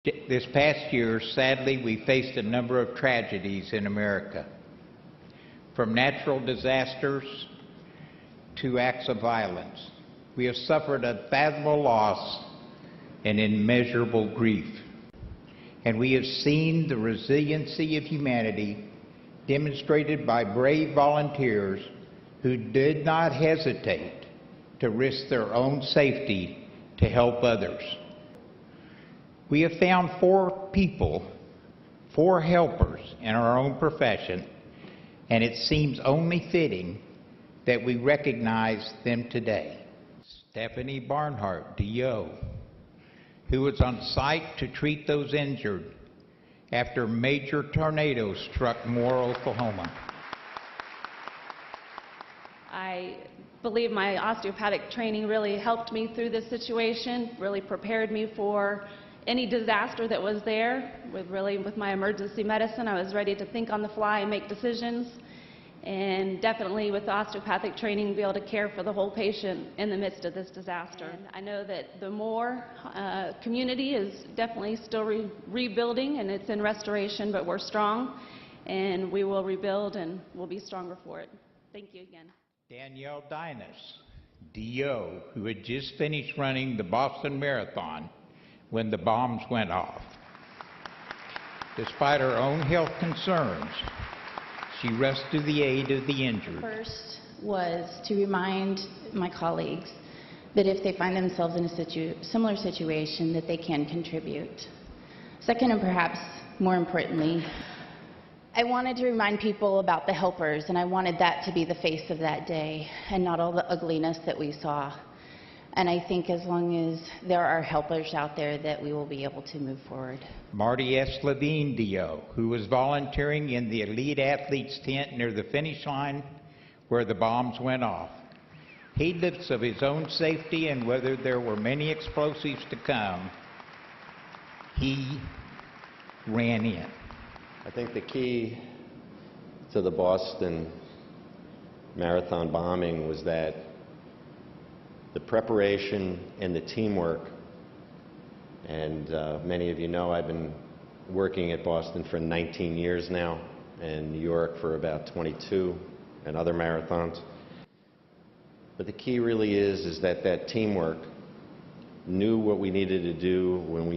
This past year, sadly, we faced a number of tragedies in America, from natural disasters to acts of violence. We have suffered unfathomable loss and immeasurable grief. And we have seen the resiliency of humanity demonstrated by brave volunteers who did not hesitate to risk their own safety to help others. We have found four helpers in our own profession, and it seems only fitting that we recognize them today. Stephanie Barnhart, DO, who was on site to treat those injured after major tornadoes struck Moore, Oklahoma. I believe my osteopathic training really helped me through this situation, really prepared me for any disaster that was there. With my emergency medicine, I was ready to think on the fly and make decisions. And definitely with the osteopathic training, be able to care for the whole patient in the midst of this disaster. And I know that the Moore community is definitely still rebuilding, and it's in restoration, but we're strong, and we will rebuild, and we'll be stronger for it. Thank you again. Danielle Dinas, DO, who had just finished running the Boston Marathon when the bombs went off. Despite her own health concerns, she rushed to the aid of the injured. First was to remind my colleagues that if they find themselves in a similar situation, that they can contribute. Second, and perhaps more importantly, I wanted to remind people about the helpers, and I wanted that to be the face of that day and not all the ugliness that we saw. And I think as long as there are helpers out there, that we will be able to move forward. Marty S. Levine, DO, who was volunteering in the elite athletes tent near the finish line where the bombs went off. Heedless of his own safety and whether there were many explosives to come, he ran in. I think the key to the Boston Marathon bombing was that the preparation and the teamwork, and many of you know I've been working at Boston for 19 years now, and New York for about 22, and other marathons. But the key really is that teamwork knew what we needed to do when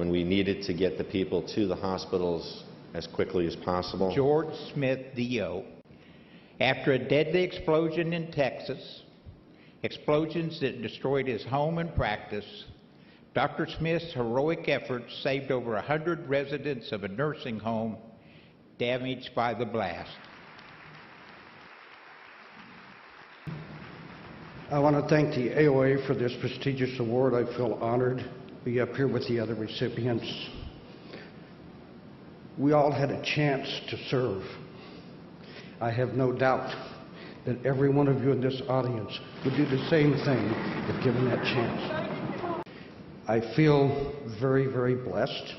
we needed to get the people to the hospitals as quickly as possible. George Smith, DO, after a deadly explosion in Texas, explosions that destroyed his home and practice, Dr. Smith's heroic efforts saved over 100 residents of a nursing home damaged by the blast. I want to thank the AOA for this prestigious award. I feel honored to be up here with the other recipients. We all had a chance to serve. I have no doubt that every one of you in this audience would do the same thing if given that chance. I feel very, very blessed.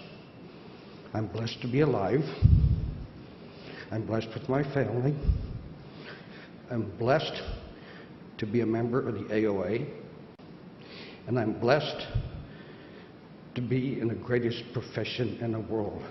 I'm blessed to be alive. I'm blessed with my family. I'm blessed to be a member of the AOA. And I'm blessed to be in the greatest profession in the world.